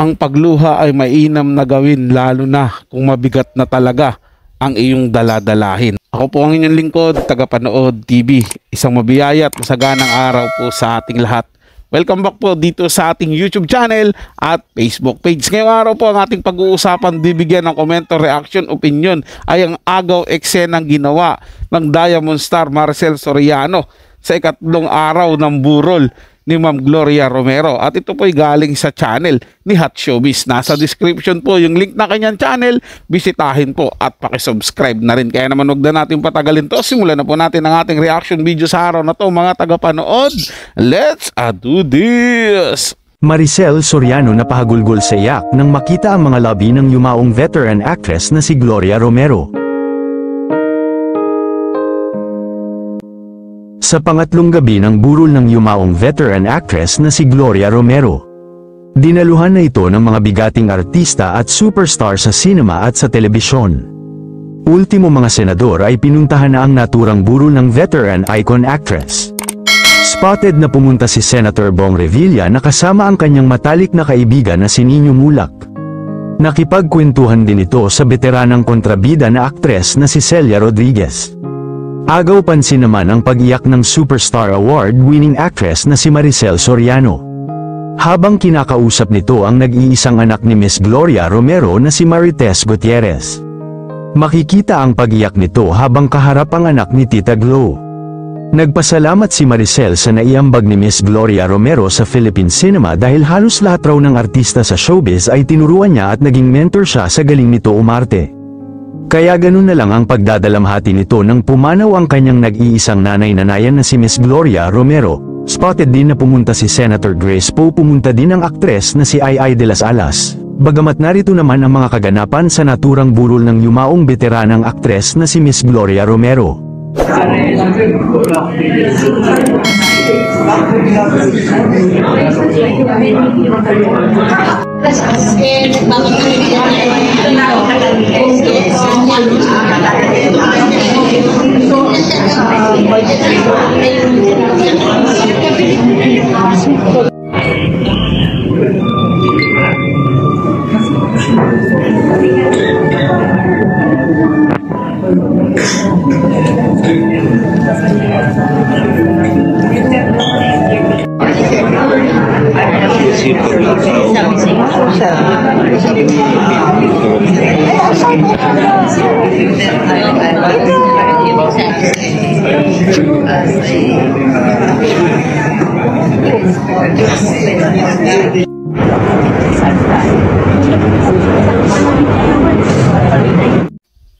Ang pagluha ay mainam na gawin lalo na kung mabigat na talaga ang iyong daladalahin. Ako po ang inyong lingkod, tagapanood TV. Isang mabiyaya at masaganang araw po sa ating lahat. Welcome back po dito sa ating YouTube channel at Facebook page. Ngayong araw po ang ating pag-uusapan, bibigyan ng komento, reaction, opinion ay ang agaw eksenang ginawa ng Diamond Star Maricel Soriano sa ikatlong araw ng burol ni Ma'am Gloria Romero. At ito po ay galing sa channel ni Hot Showbiz. Nasa description po yung link na kanyang channel. Bisitahin po at pakisubscribe na rin. Kaya naman huwag na natin patagalin to. Simulan na po natin ang ating reaction video sa araw na to, mga tagapanood. Let's do this! Maricel Soriano napahagulgol sa iyak nang makita ang mga labi ng yumaong veteran actress na si Gloria Romero. Sa pangatlong gabi ng burol ng yumaong veteran actress na si Gloria Romero. Dinaluhan na ito ng mga bigating artista at superstar sa sinema at sa telebisyon. Ultimo mga senador ay pinuntahan na ang naturang burol ng veteran icon actress. Spotted na pumunta si Senator Bong Revilla na kasama ang kanyang matalik na kaibigan na si Nino Mulak. Nakipagkwentuhan din ito sa veteranang kontrabida na aktres na si Celia Rodriguez. Agaw pansin naman ang pag-iyak ng Superstar Award-winning actress na si Maricel Soriano. Habang kinakausap nito ang nag-iisang anak ni Miss Gloria Romero na si Marites Gutierrez. Makikita ang pag-iyak nito habang kaharap ang anak ni Tita Glo. Nagpasalamat si Maricel sa naiambag ni Miss Gloria Romero sa Philippine cinema dahil halos lahat raw ng artista sa showbiz ay tinuruan niya at naging mentor siya sa galing nito umarte. Kaya ganun na lang ang pagdadalamhati nito nang pumanaw ang kanyang nag-iisang nanay-nanayan na si Miss Gloria Romero. Spotted din na pumunta si Senator Grace Poe, pumunta din ang aktres na si Ai de las Alas. Bagamat narito naman ang mga kaganapan sa naturang burol ng yumaong veteranang aktres na si Miss Gloria Romero.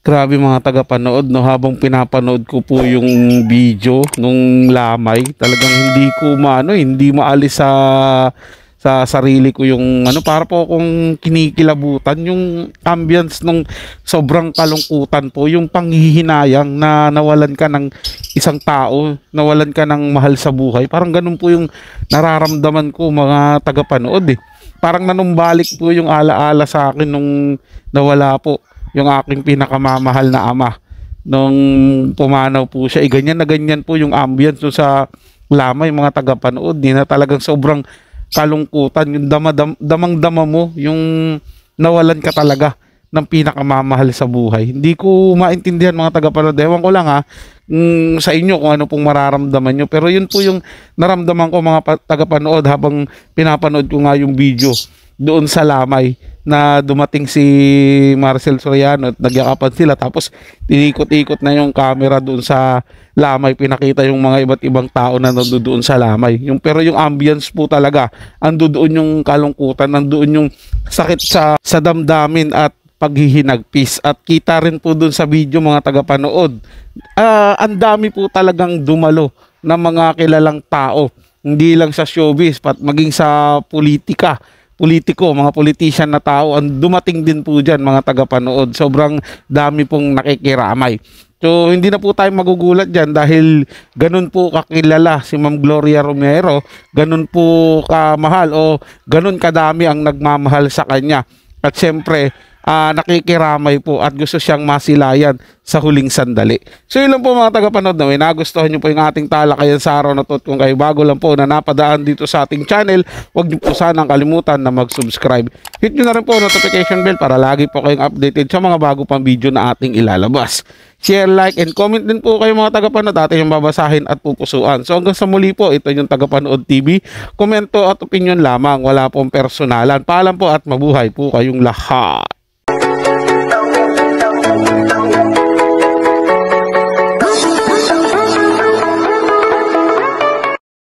Grabe mga tagapanood, no, habang pinapanood ko po yung video nung lamay, talagang hindi maalis sa sarili ko yung para po akong kinikilabutan yung ambience nung sobrang kalungkutan po, yung panghihinayang na nawalan ka ng isang tao, nawalan ka ng mahal sa buhay. Parang ganun po yung nararamdaman ko, mga tagapanood. Parang nanumbalik po yung alaala sa akin nung nawala po yung aking pinakamamahal na ama nung pumanaw po siya. Ganyan na ganyan po yung ambience so sa lamay, mga tagapanood. Di na talagang sobrang kalungkutan, yung damang-dama mo yung nawalan ka talaga ng pinakamamahal sa buhay. Hindi ko maintindihan, mga tagapanood. Ewan ko lang sa inyo kung ano pong mararamdaman nyo. Pero yun po yung naramdaman ko, mga tagapanood, habang pinapanood ko nga yung video doon sa lamay na dumating si Maricel Soriano at nagyakapan sila, tapos tinikot-ikot na yung camera doon sa lamay, pinakita yung mga iba't ibang tao na nandoon sa lamay. Pero yung ambience po talaga, andoon yung kalungkutan, nandoon yung sakit sa damdamin at paghihinagpis. At kita rin po doon sa video, mga tagapanood, ang dami po talagang dumalo ng mga kilalang tao, hindi lang sa showbiz, maging sa politiko, mga politician na tao, ang dumating din po dyan, mga tagapanood. Sobrang dami pong nakikiramay. So hindi na po tayo magugulat dyan dahil ganun po kakilala si Ma'am Gloria Romero, ganun po kamahal o ganun kadami ang nagmamahal sa kanya. At syempre, nakikiramay po at gusto siyang masilayan sa huling sandali. So yun lang po mga tagapanood, na may nagustuhan nyo po yung ating talakayan sa araw na to. At kung kayo bago lang po na napadaan dito sa ating channel, huwag nyo po sanang kalimutan na mag-subscribe. Hit nyo na rin po notification bell para lagi po kayong updated sa mga bago pang video na ating ilalabas. Share, like, and comment din po kayo mga tagapanood, atin yung babasahin at pupusuan. So hanggang sa muli po, ito yung Tagapanood TV. Komento at opinion lamang, wala pong personalan. Paalam po at mabuhay po kayong lahat.